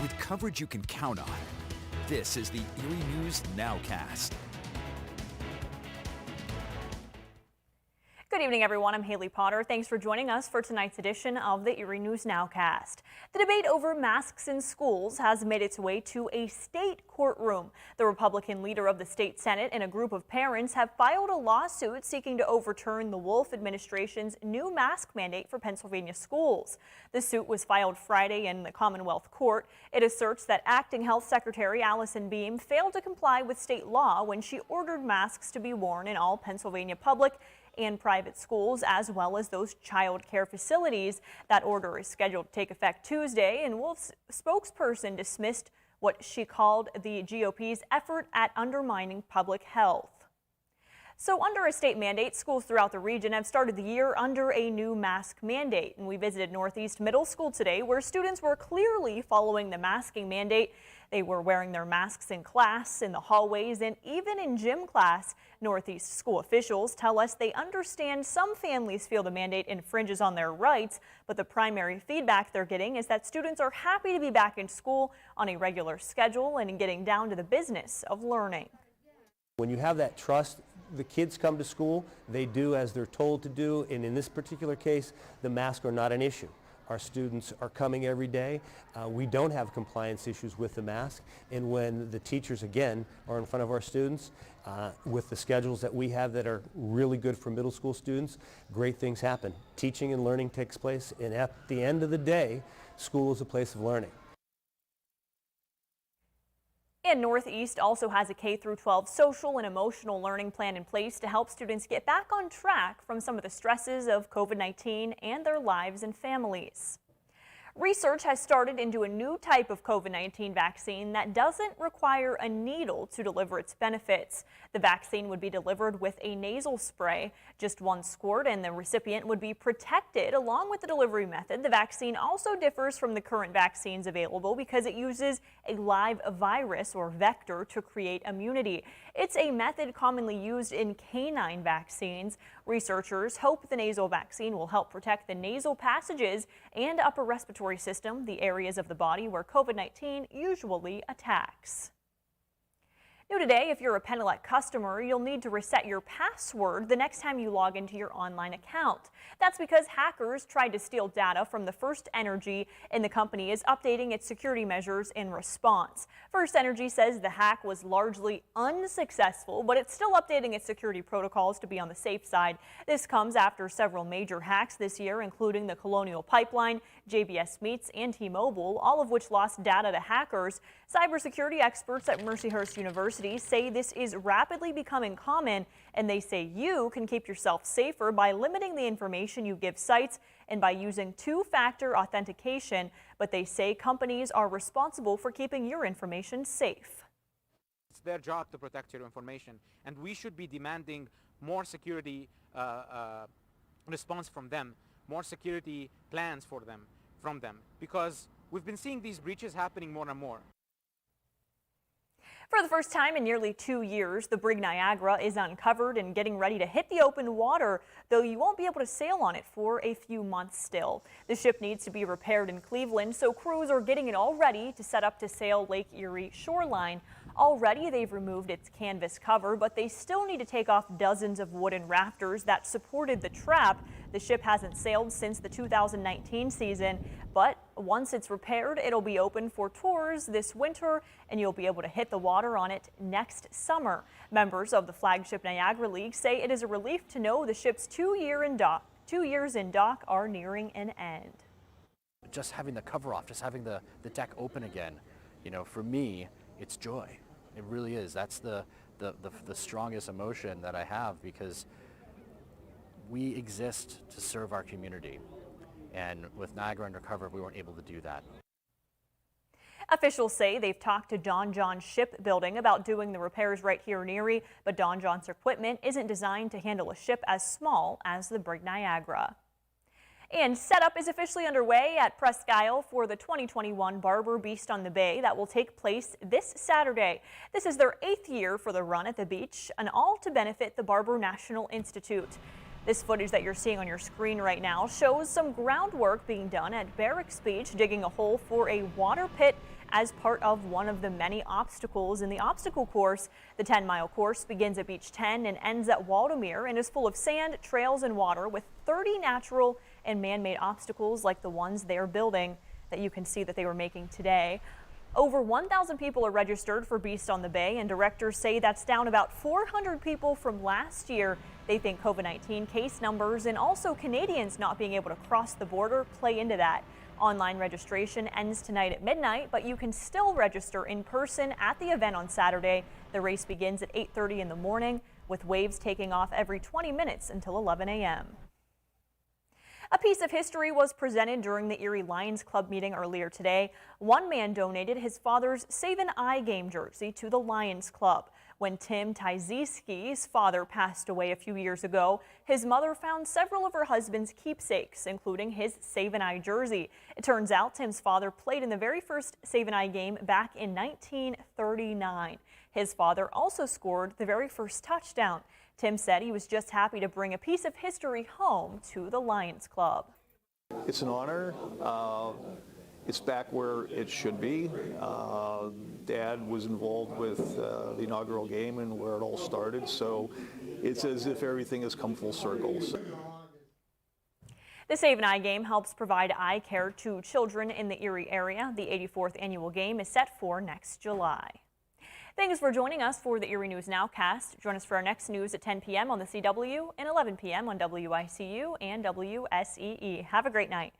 with coverage you can count on. This is the Erie News Nowcast. Good evening, everyone. I'm Haley Potter. Thanks for joining us for tonight's edition of the Erie News Nowcast. The debate over masks in schools has made its way to a state courtroom. The Republican leader of the state Senate and a group of parents have filed a lawsuit seeking to overturn the Wolf administration's new mask mandate for Pennsylvania schools. The suit was filed Friday in the Commonwealth Court. It asserts that Acting Health Secretary Allison Beam failed to comply with state law when she ordered masks to be worn in all Pennsylvania public and private schools, as well as those child care facilities. That order is scheduled to take effect Tuesday, and Wolf's spokesperson dismissed what she called the GOP's effort at undermining public health. So under a state mandate, schools throughout the region have started the year under a new mask mandate. And we visited Northeast Middle School today, where students were clearly following the masking mandate. They were wearing their masks in class, in the hallways, and even in gym class. Northeast school officials tell us they understand some families feel the mandate infringes on their rights, but the primary feedback they're getting is that students are happy to be back in school on a regular schedule and getting down to the business of learning. When you have that trust, the kids come to school, they do as they're told to do, and in this particular case, the masks are not an issue. Our students are coming every day. We don't have compliance issues with the mask, and when the teachers, again, are in front of our students, with the schedules that we have that are really good for middle school students, great things happen. Teaching and learning takes place, and at the end of the day, school is a place of learning. And Northeast also has a K-12 social and emotional learning plan in place to help students get back on track from some of the stresses of COVID-19 and their lives and families. Research has started into a new type of COVID-19 vaccine that doesn't require a needle to deliver its benefits. The vaccine would be delivered with a nasal spray, just one squirt, and the recipient would be protected along with the delivery method. The vaccine also differs from the current vaccines available because it uses a live virus or vector to create immunity. It's a method commonly used in canine vaccines. Researchers hope the nasal vaccine will help protect the nasal passages and upper respiratory system, the areas of the body where COVID-19 usually attacks. New today, if you're a Penelec customer, you'll need to reset your password the next time you log into your online account. That's because hackers tried to steal data from the First Energy, and the company is updating its security measures in response. First Energy says the hack was largely unsuccessful, but it's still updating its security protocols to be on the safe side. This comes after several major hacks this year, including the Colonial Pipeline, JBS Meats, and T-Mobile, all of which lost data to hackers. Cybersecurity experts at Mercyhurst University say this is rapidly becoming common, and they say you can keep yourself safer by limiting the information you give sites and by using two-factor authentication, but they say companies are responsible for keeping your information safe. It's their job to protect your information, and we should be demanding more security response from them, more security plans from them, because we've been seeing these breaches happening more and more. For the first time in nearly 2 years, the Brig Niagara is uncovered and getting ready to hit the open water, though you won't be able to sail on it for a few months still. The ship needs to be repaired in Cleveland, so crews are getting it all ready to set up to sail Lake Erie shoreline. Already they've removed its canvas cover, but they still need to take off dozens of wooden rafters that supported the trap. The ship hasn't sailed since the 2019 season, but once it's repaired, it'll be open for tours this winter, and you'll be able to hit the water on it next summer. Members of the flagship Niagara League say it is a relief to know the ship's 2 years in dock are nearing an end. Just having the cover off, just having the deck open again, you know, for me, it's joy. It really is. That's the strongest emotion that I have, because we exist to serve our community. And with Niagara Undercover, we weren't able to do that. Officials say they've talked to Don John's shipbuilding about doing the repairs right here in Erie, but Don John's equipment isn't designed to handle a ship as small as the Brig Niagara. And setup is officially underway at Presque Isle for the 2021 Barber Beast on the Bay that will take place this Saturday. This is their 8th year for the run at the beach, and all to benefit the Barber National Institute. This footage that you're seeing on your screen right now shows some groundwork being done at Barracks Beach, digging a hole for a water pit as part of one of the many obstacles in the obstacle course. The 10-mile course begins at Beach 10 and ends at Waldameer and is full of sand, trails, and water with 30 natural and man-made obstacles like the ones they're building that you can see that they were making today. Over 1,000 people are registered for Beast on the Bay, and directors say that's down about 400 people from last year. They think COVID-19 case numbers and also Canadians not being able to cross the border play into that. Online registration ends tonight at midnight, but you can still register in person at the event on Saturday. The race begins at 8:30 in the morning, with waves taking off every 20 minutes until 11 a.m. A piece of history was presented during the Erie Lions Club meeting earlier today. One man donated his father's Save an Eye game jersey to the Lions Club. When Tim Tyziski's father passed away a few years ago, his mother found several of her husband's keepsakes, including his Save an Eye jersey. It turns out Tim's father played in the very first Save an Eye game back in 1939. His father also scored the very first touchdown. Tim said he was just happy to bring a piece of history home to the Lions Club. It's an honor. It's back where it should be. Dad was involved with the inaugural game and where it all started, so it's as if everything has come full circle. The Save an Eye game helps provide eye care to children in the Erie area. The 84th annual game is set for next July. Thanks for joining us for the Erie News Nowcast. Join us for our next news at 10 p.m. on the CW and 11 p.m. on WICU and WSEE. Have a great night.